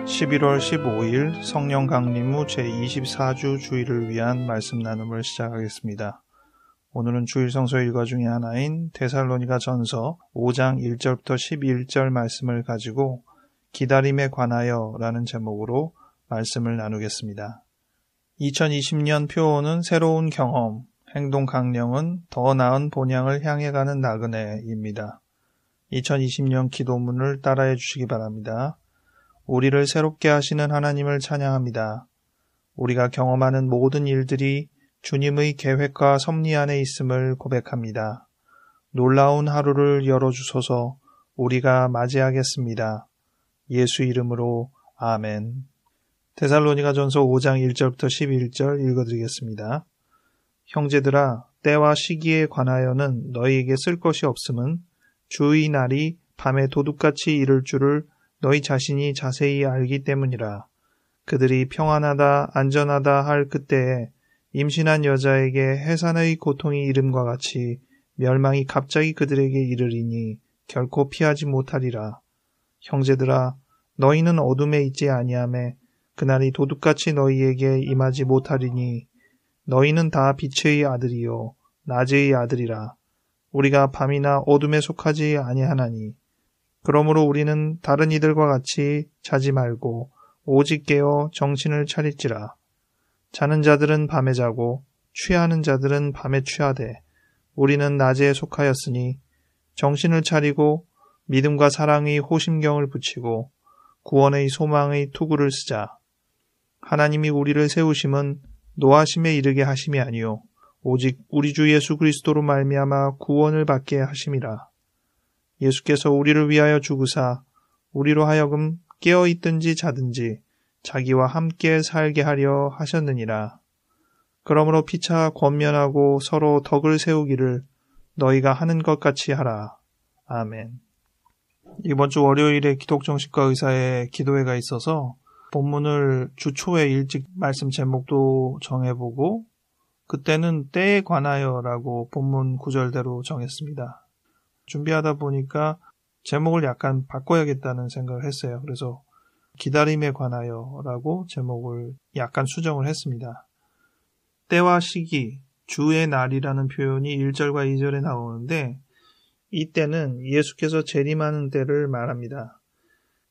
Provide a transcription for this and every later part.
11월 15일 성령 강림 후 제24주 주일을 위한 말씀 나눔을 시작하겠습니다. 오늘은 주일 성서 일과 중에 하나인 데살로니가 전서 5장 1절부터 11절 말씀을 가지고 기다림에 관하여 라는 제목으로 말씀을 나누겠습니다. 2020년 표어는 새로운 경험, 행동 강령은 더 나은 본향을 향해 가는 나그네입니다. 2020년 기도문을 따라해 주시기 바랍니다. 우리를 새롭게 하시는 하나님을 찬양합니다. 우리가 경험하는 모든 일들이 주님의 계획과 섭리 안에 있음을 고백합니다. 놀라운 하루를 열어주소서. 우리가 맞이하겠습니다. 예수 이름으로 아멘. 데살로니가 전서 5장 1절부터 11절 읽어드리겠습니다. 형제들아, 때와 시기에 관하여는 너희에게 쓸 것이 없음은 주의 날이 밤에 도둑같이 이를 줄을 너희 자신이 자세히 알기 때문이라. 그들이 평안하다 안전하다 할 그때에 임신한 여자에게 해산의 고통이 이름과 같이 멸망이 갑자기 그들에게 이르리니 결코 피하지 못하리라. 형제들아, 너희는 어둠에 있지 아니하매 그날이 도둑같이 너희에게 임하지 못하리니 너희는 다 빛의 아들이요 낮의 아들이라. 우리가 밤이나 어둠에 속하지 아니하나니 그러므로 우리는 다른 이들과 같이 자지 말고 오직 깨어 정신을 차릴지라. 자는 자들은 밤에 자고 취하는 자들은 밤에 취하되 우리는 낮에 속하였으니 정신을 차리고 믿음과 사랑의 호심경을 붙이고 구원의 소망의 투구를 쓰자. 하나님이 우리를 세우심은 노하심에 이르게 하심이 아니요 오직 우리 주 예수 그리스도로 말미암아 구원을 받게 하심이라. 예수께서 우리를 위하여 죽으사 우리로 하여금 깨어있든지 자든지 자기와 함께 살게 하려 하셨느니라. 그러므로 피차 권면하고 서로 덕을 세우기를 너희가 하는 것 같이 하라. 아멘. 이번 주 월요일에 기독정신과 의사의 기도회가 있어서 본문을 주 초에 일찍 말씀 제목도 정해보고 그때는 때에 관하여라고 본문 구절대로 정했습니다. 준비하다 보니까 제목을 약간 바꿔야겠다는 생각을 했어요. 그래서 기다림에 관하여라고 제목을 약간 수정을 했습니다. 때와 시기, 주의 날이라는 표현이 1절과 2절에 나오는데 이 때는 예수께서 재림하는 때를 말합니다.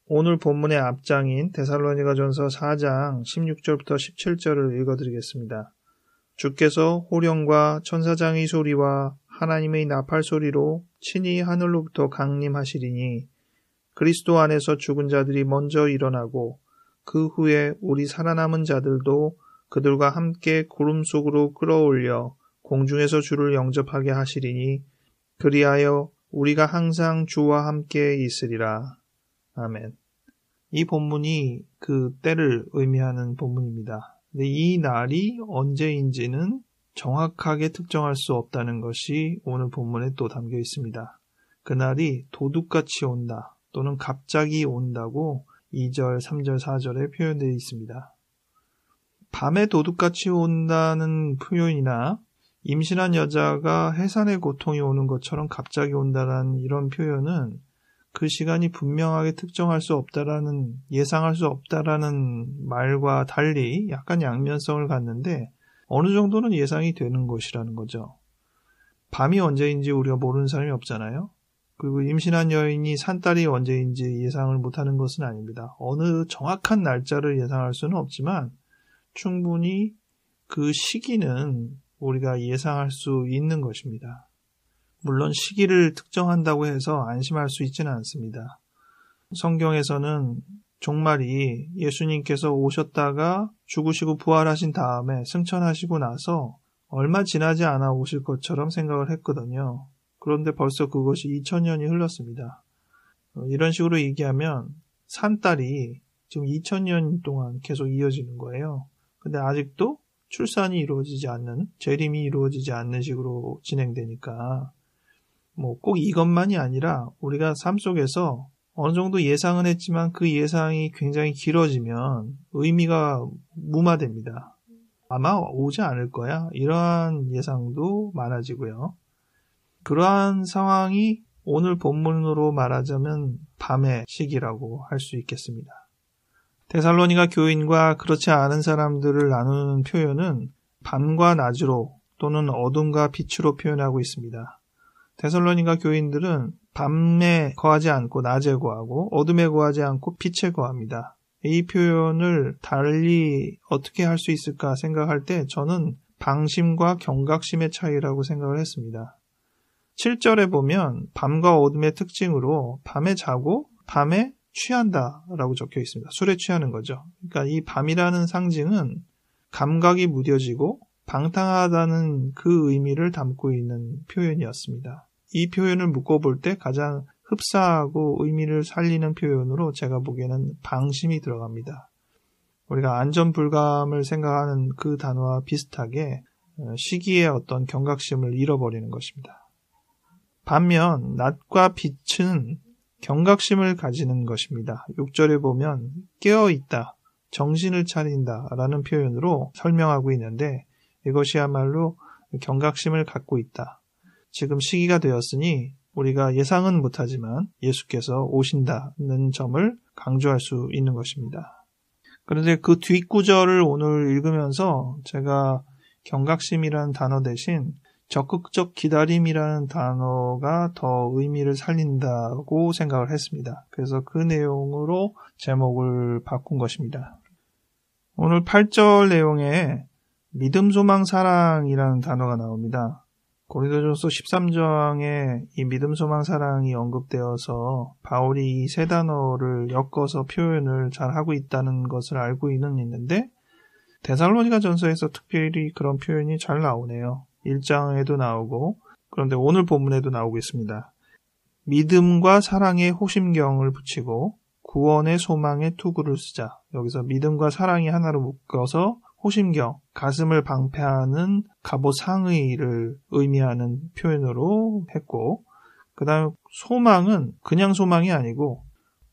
오늘 본문의 앞장인 데살로니가 전서 4장 16절부터 17절을 읽어드리겠습니다. 주께서 호령과 천사장의 소리와 하나님의 나팔 소리로 친히 하늘로부터 강림하시리니 그리스도 안에서 죽은 자들이 먼저 일어나고 그 후에 우리 살아남은 자들도 그들과 함께 구름 속으로 끌어올려 공중에서 주를 영접하게 하시리니 그리하여 우리가 항상 주와 함께 있으리라. 아멘. 이 본문이 그 때를 의미하는 본문입니다. 근데 이 날이 언제인지는 정확하게 특정할 수 없다는 것이 오늘 본문에 또 담겨 있습니다. 그날이 도둑같이 온다 또는 갑자기 온다고 2절, 3절, 4절에 표현되어 있습니다. 밤에 도둑같이 온다는 표현이나 임신한 여자가 해산의 고통이 오는 것처럼 갑자기 온다는 이런 표현은 그 시간이 분명하게 특정할 수 없다라는, 예상할 수 없다라는 말과 달리 약간 양면성을 갖는데 어느 정도는 예상이 되는 것이라는 거죠. 밤이 언제인지 우리가 모르는 사람이 없잖아요. 그리고 임신한 여인이 산딸이 언제인지 예상을 못하는 것은 아닙니다. 어느 정확한 날짜를 예상할 수는 없지만 충분히 그 시기는 우리가 예상할 수 있는 것입니다. 물론 시기를 특정한다고 해서 안심할 수 있지는 않습니다. 성경에서는 종말이 예수님께서 오셨다가 죽으시고 부활하신 다음에 승천하시고 나서 얼마 지나지 않아 오실 것처럼 생각을 했거든요. 그런데 벌써 그것이 2000년이 흘렀습니다. 이런 식으로 얘기하면 산딸이 지금 2000년 동안 계속 이어지는 거예요. 근데 아직도 출산이 이루어지지 않는, 재림이 이루어지지 않는 식으로 진행되니까 꼭 이것만이 아니라 우리가 삶 속에서 어느 정도 예상은 했지만 그 예상이 굉장히 길어지면 의미가 무마됩니다. 아마 오지 않을 거야. 이러한 예상도 많아지고요. 그러한 상황이 오늘 본문으로 말하자면 밤의 시기라고 할 수 있겠습니다. 데살로니가 교인과 그렇지 않은 사람들을 나누는 표현은 밤과 낮으로 또는 어둠과 빛으로 표현하고 있습니다. 데살로니가 교인들은 밤에 거하지 않고 낮에 거하고 어둠에 거하지 않고 빛에 거합니다. 이 표현을 달리 어떻게 할 수 있을까 생각할 때 저는 방심과 경각심의 차이라고 생각을 했습니다. 7절에 보면 밤과 어둠의 특징으로 밤에 자고 밤에 취한다 라고 적혀 있습니다. 술에 취하는 거죠. 그러니까 이 밤이라는 상징은 감각이 무뎌지고 방탕하다는 그 의미를 담고 있는 표현이었습니다. 이 표현을 묶어볼 때 가장 흡사하고 의미를 살리는 표현으로 제가 보기에는 방심이 들어갑니다. 우리가 안전불감을 생각하는 그 단어와 비슷하게 시기의 어떤 경각심을 잃어버리는 것입니다. 반면 낮과 빛은 경각심을 가지는 것입니다. 6절에 보면 깨어있다, 정신을 차린다 라는 표현으로 설명하고 있는데 이것이야말로 경각심을 갖고 있다. 지금 시기가 되었으니 우리가 예상은 못하지만 예수께서 오신다는 점을 강조할 수 있는 것입니다. 그런데 그 뒷구절을 오늘 읽으면서 제가 경각심이라는 단어 대신 적극적 기다림이라는 단어가 더 의미를 살린다고 생각을 했습니다. 그래서 그 내용으로 제목을 바꾼 것입니다. 오늘 8절 내용에 믿음, 소망, 사랑이라는 단어가 나옵니다. 고린도전서 13장에 이 믿음, 소망, 사랑이 언급되어서 바울이 이 세 단어를 엮어서 표현을 잘 하고 있다는 것을 알고는 있는데 데살로니가 전서에서 특별히 그런 표현이 잘 나오네요. 1장에도 나오고 그런데 오늘 본문에도 나오고 있습니다. 믿음과 사랑의 호심경을 붙이고 구원의 소망의 투구를 쓰자. 여기서 믿음과 사랑이 하나로 묶어서 호심경, 가슴을 방패하는 갑옷 상의를 의미하는 표현으로 했고 그 다음에 소망은 그냥 소망이 아니고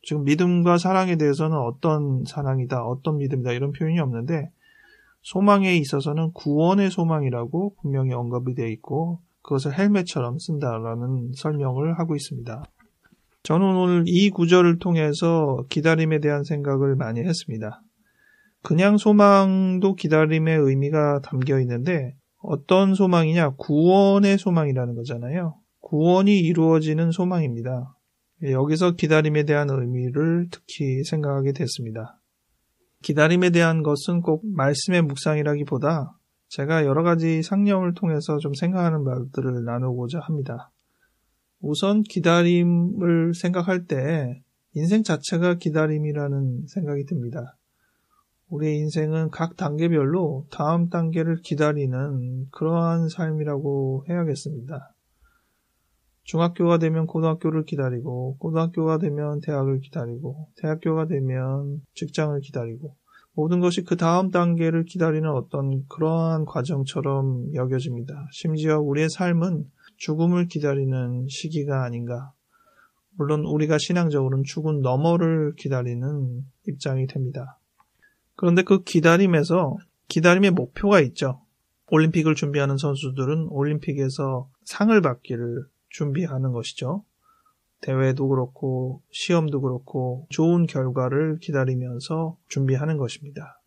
지금 믿음과 사랑에 대해서는 어떤 사랑이다, 어떤 믿음이다 이런 표현이 없는데 소망에 있어서는 구원의 소망이라고 분명히 언급이 되어 있고 그것을 헬멧처럼 쓴다라는 설명을 하고 있습니다. 저는 오늘 이 구절을 통해서 기다림에 대한 생각을 많이 했습니다. 그냥 소망도 기다림의 의미가 담겨 있는데 어떤 소망이냐? 구원의 소망이라는 거잖아요. 구원이 이루어지는 소망입니다. 여기서 기다림에 대한 의미를 특히 생각하게 됐습니다. 기다림에 대한 것은 꼭 말씀의 묵상이라기보다 제가 여러 가지 상념을 통해서 좀 생각하는 바들을 나누고자 합니다. 우선 기다림을 생각할 때 인생 자체가 기다림이라는 생각이 듭니다. 우리의 인생은 각 단계별로 다음 단계를 기다리는 그러한 삶이라고 해야겠습니다. 중학교가 되면 고등학교를 기다리고 고등학교가 되면 대학을 기다리고 대학교가 되면 직장을 기다리고 모든 것이 그 다음 단계를 기다리는 어떤 그러한 과정처럼 여겨집니다. 심지어 우리의 삶은 죽음을 기다리는 시기가 아닌가. 물론 우리가 신앙적으로는 죽은 너머를 기다리는 입장이 됩니다. 그런데 그 기다림에서 기다림의 목표가 있죠. 올림픽을 준비하는 선수들은 올림픽에서 상을 받기를 준비하는 것이죠. 대회도 그렇고 시험도 그렇고 좋은 결과를 기다리면서 준비하는 것입니다.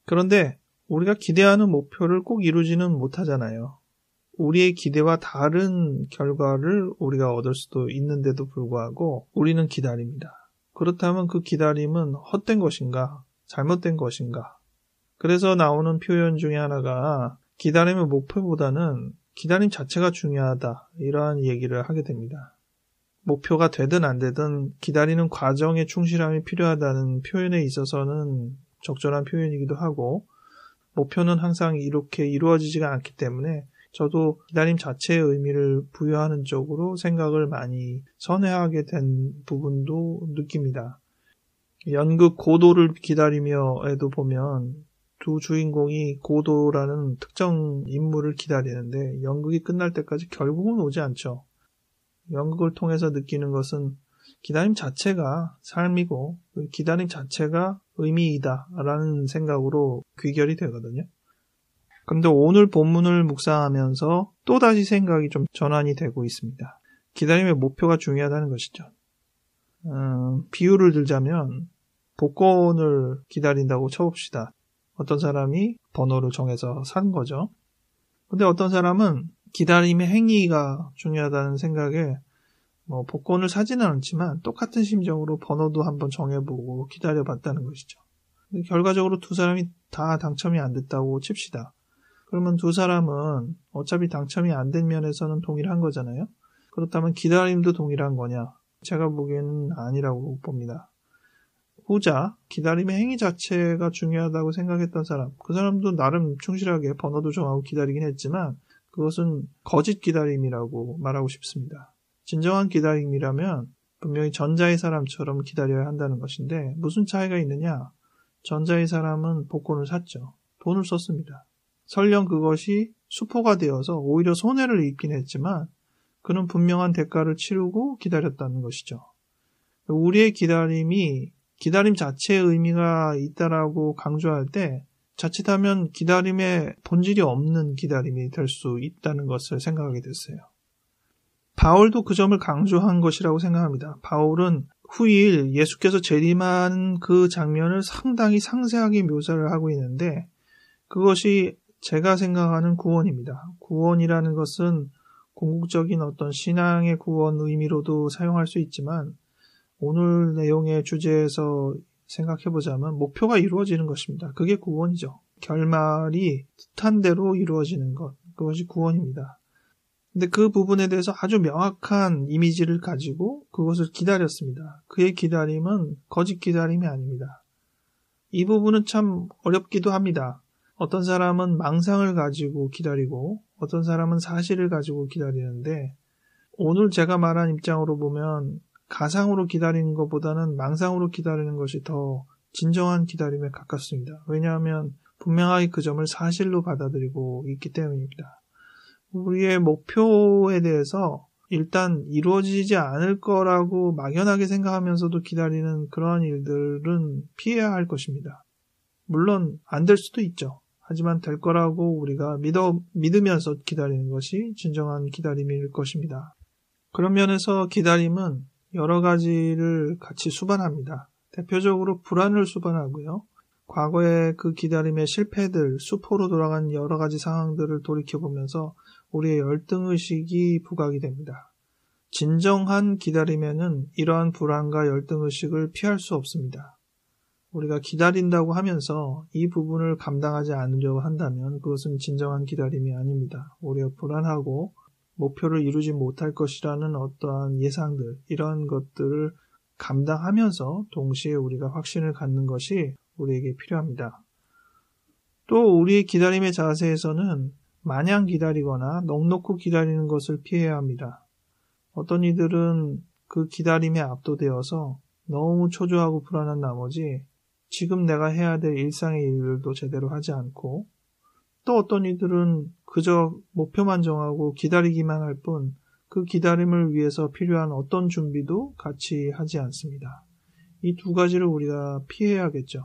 그런데 우리가 기대하는 목표를 꼭 이루지는 못하잖아요. 우리의 기대와 다른 결과를 우리가 얻을 수도 있는데도 불구하고 우리는 기다립니다. 그렇다면 그 기다림은 헛된 것인가? 잘못된 것인가? 그래서 나오는 표현 중에 하나가 기다림의 목표보다는 기다림 자체가 중요하다. 이러한 얘기를 하게 됩니다. 목표가 되든 안 되든 기다리는 과정에 충실함이 필요하다는 표현에 있어서는 적절한 표현이기도 하고 목표는 항상 이렇게 이루어지지가 않기 때문에 저도 기다림 자체의 의미를 부여하는 쪽으로 생각을 많이 선회하게 된 부분도 느낍니다. 연극 고도를 기다리며에도 보면 두 주인공이 고도라는 특정 인물을 기다리는데 연극이 끝날 때까지 결국은 오지 않죠. 연극을 통해서 느끼는 것은 기다림 자체가 삶이고 기다림 자체가 의미이다 라는 생각으로 귀결이 되거든요. 그런데 오늘 본문을 묵상하면서 또다시 생각이 좀 전환이 되고 있습니다. 기다림의 목표가 중요하다는 것이죠. 비유를 들자면 복권을 기다린다고 쳐봅시다. 어떤 사람이 번호를 정해서 산 거죠. 근데 어떤 사람은 기다림의 행위가 중요하다는 생각에 복권을 사지는 않지만 똑같은 심정으로 번호도 한번 정해보고 기다려봤다는 것이죠. 결과적으로 두 사람이 다 당첨이 안 됐다고 칩시다. 그러면 두 사람은 어차피 당첨이 안 된 면에서는 동일한 거잖아요. 그렇다면 기다림도 동일한 거냐? 제가 보기에는 아니라고 봅니다. 후자, 기다림의 행위 자체가 중요하다고 생각했던 사람, 그 사람도 나름 충실하게 번호도 정하고 기다리긴 했지만 그것은 거짓 기다림이라고 말하고 싶습니다. 진정한 기다림이라면 분명히 전자의 사람처럼 기다려야 한다는 것인데 무슨 차이가 있느냐? 전자의 사람은 복권을 샀죠. 돈을 썼습니다. 설령 그것이 수포가 되어서 오히려 손해를 입긴 했지만 그는 분명한 대가를 치르고 기다렸다는 것이죠. 우리의 기다림이 기다림 자체의 의미가 있다라고 강조할 때 자칫하면 기다림의 본질이 없는 기다림이 될 수 있다는 것을 생각하게 됐어요. 바울도 그 점을 강조한 것이라고 생각합니다. 바울은 후일 예수께서 재림하는 그 장면을 상당히 상세하게 묘사를 하고 있는데 그것이 제가 생각하는 구원입니다. 구원이라는 것은 궁극적인 어떤 신앙의 구원 의미로도 사용할 수 있지만 오늘 내용의 주제에서 생각해보자면 목표가 이루어지는 것입니다. 그게 구원이죠. 결말이 뜻한 대로 이루어지는 것, 그것이 구원입니다. 근데 그 부분에 대해서 아주 명확한 이미지를 가지고 그것을 기다렸습니다. 그의 기다림은 거짓 기다림이 아닙니다. 이 부분은 참 어렵기도 합니다. 어떤 사람은 망상을 가지고 기다리고 어떤 사람은 사실을 가지고 기다리는데 오늘 제가 말한 입장으로 보면 가상으로 기다리는 것보다는 망상으로 기다리는 것이 더 진정한 기다림에 가깝습니다. 왜냐하면 분명하게 그 점을 사실로 받아들이고 있기 때문입니다. 우리의 목표에 대해서 일단 이루어지지 않을 거라고 막연하게 생각하면서도 기다리는 그러한 일들은 피해야 할 것입니다. 물론 안 될 수도 있죠. 하지만 될 거라고 우리가 믿으면서 기다리는 것이 진정한 기다림일 것입니다. 그런 면에서 기다림은 여러 가지를 같이 수반합니다. 대표적으로 불안을 수반하고요. 과거의 그 기다림의 실패들, 수포로 돌아간 여러 가지 상황들을 돌이켜보면서 우리의 열등의식이 부각이 됩니다. 진정한 기다림에는 이러한 불안과 열등의식을 피할 수 없습니다. 우리가 기다린다고 하면서 이 부분을 감당하지 않으려고 한다면 그것은 진정한 기다림이 아닙니다. 오히려 불안하고 목표를 이루지 못할 것이라는 어떠한 예상들, 이런 것들을 감당하면서 동시에 우리가 확신을 갖는 것이 우리에게 필요합니다. 또 우리의 기다림의 자세에서는 마냥 기다리거나 넋놓고 기다리는 것을 피해야 합니다. 어떤 이들은 그 기다림에 압도되어서 너무 초조하고 불안한 나머지 지금 내가 해야 될 일상의 일들도 제대로 하지 않고 또 어떤 이들은 그저 목표만 정하고 기다리기만 할 뿐 그 기다림을 위해서 필요한 어떤 준비도 같이 하지 않습니다. 이 두 가지를 우리가 피해야겠죠.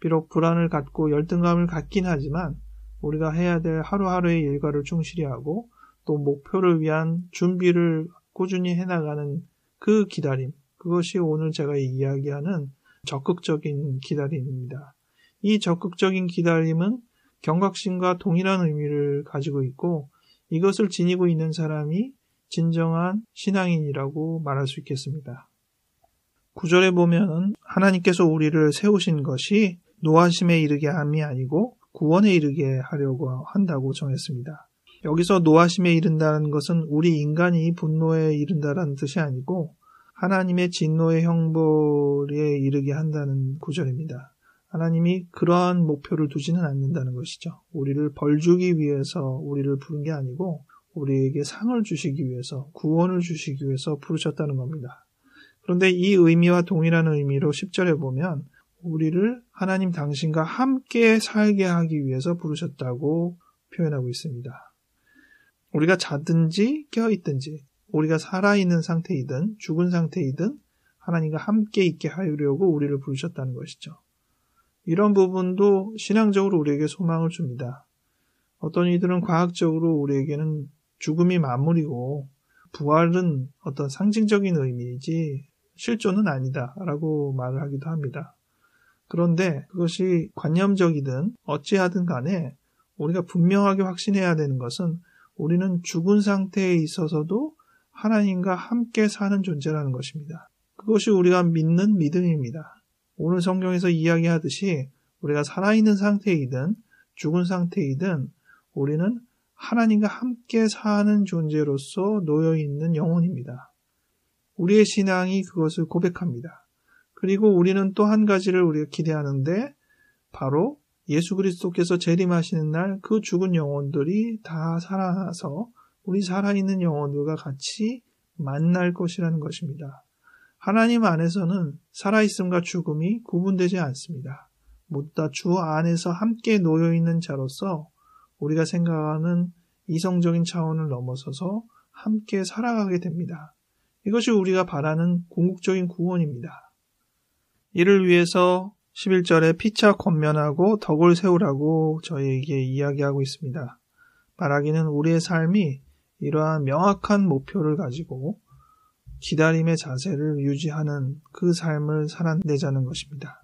비록 불안을 갖고 열등감을 갖긴 하지만 우리가 해야 될 하루하루의 일과를 충실히 하고 또 목표를 위한 준비를 꾸준히 해나가는 그 기다림, 그것이 오늘 제가 이야기하는 적극적인 기다림입니다. 이 적극적인 기다림은 경각심과 동일한 의미를 가지고 있고 이것을 지니고 있는 사람이 진정한 신앙인이라고 말할 수 있겠습니다. 9절에 보면 하나님께서 우리를 세우신 것이 노하심에 이르게 함이 아니고 구원에 이르게 하려고 한다고 정했습니다. 여기서 노하심에 이른다는 것은 우리 인간이 분노에 이른다라는 뜻이 아니고 하나님의 진노의 형벌에 이르게 한다는 구절입니다. 하나님이 그러한 목표를 두지는 않는다는 것이죠. 우리를 벌주기 위해서 우리를 부른 게 아니고 우리에게 상을 주시기 위해서, 구원을 주시기 위해서 부르셨다는 겁니다. 그런데 이 의미와 동일한 의미로 10절에 보면 우리를 하나님 당신과 함께 살게 하기 위해서 부르셨다고 표현하고 있습니다. 우리가 자든지 깨어있든지 우리가 살아있는 상태이든 죽은 상태이든 하나님과 함께 있게 하려고 우리를 부르셨다는 것이죠. 이런 부분도 신앙적으로 우리에게 소망을 줍니다. 어떤 이들은 과학적으로 우리에게는 죽음이 만물이고 부활은 어떤 상징적인 의미이지 실존은 아니다 라고 말을 하기도 합니다. 그런데 그것이 관념적이든 어찌하든 간에 우리가 분명하게 확신해야 되는 것은 우리는 죽은 상태에 있어서도 하나님과 함께 사는 존재라는 것입니다. 그것이 우리가 믿는 믿음입니다. 오늘 성경에서 이야기하듯이 우리가 살아있는 상태이든 죽은 상태이든 우리는 하나님과 함께 사는 존재로서 놓여있는 영혼입니다. 우리의 신앙이 그것을 고백합니다. 그리고 우리는 또 한 가지를 우리가 기대하는데 바로 예수 그리스도께서 재림하시는 날 그 죽은 영혼들이 다 살아나서 우리 살아있는 영혼들과 같이 만날 것이라는 것입니다. 하나님 안에서는 살아있음과 죽음이 구분되지 않습니다. 모두 다 주 안에서 함께 놓여있는 자로서 우리가 생각하는 이성적인 차원을 넘어서서 함께 살아가게 됩니다. 이것이 우리가 바라는 궁극적인 구원입니다. 이를 위해서 11절에 피차 권면하고 덕을 세우라고 저희에게 이야기하고 있습니다. 말하기는 우리의 삶이 이러한 명확한 목표를 가지고 기다림의 자세를 유지하는 그 삶을 살아내자는 것입니다.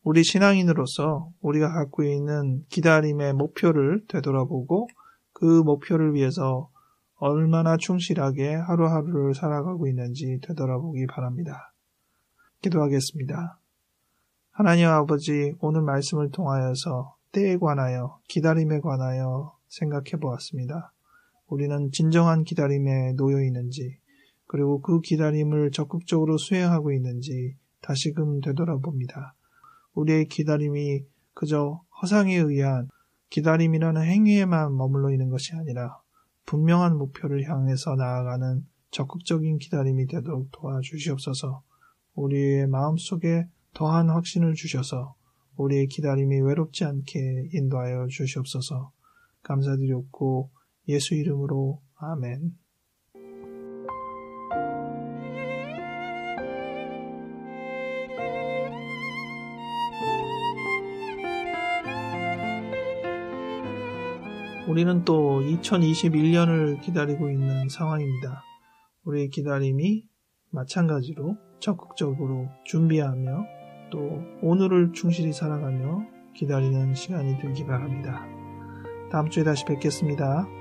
우리 신앙인으로서 우리가 갖고 있는 기다림의 목표를 되돌아보고 그 목표를 위해서 얼마나 충실하게 하루하루를 살아가고 있는지 되돌아보기 바랍니다. 기도하겠습니다. 하나님 아버지, 오늘 말씀을 통하여서 때에 관하여 기다림에 관하여 생각해 보았습니다. 우리는 진정한 기다림에 놓여 있는지 그리고 그 기다림을 적극적으로 수행하고 있는지 다시금 되돌아봅니다. 우리의 기다림이 그저 허상에 의한 기다림이라는 행위에만 머물러 있는 것이 아니라 분명한 목표를 향해서 나아가는 적극적인 기다림이 되도록 도와주시옵소서. 우리의 마음속에 더한 확신을 주셔서 우리의 기다림이 외롭지 않게 인도하여 주시옵소서. 감사드렸고 예수 이름으로 아멘. 우리는 또 2021년을 기다리고 있는 상황입니다. 우리의 기다림이 마찬가지로 적극적으로 준비하며 또 오늘을 충실히 살아가며 기다리는 시간이 되기 바랍니다. 다음 주에 다시 뵙겠습니다.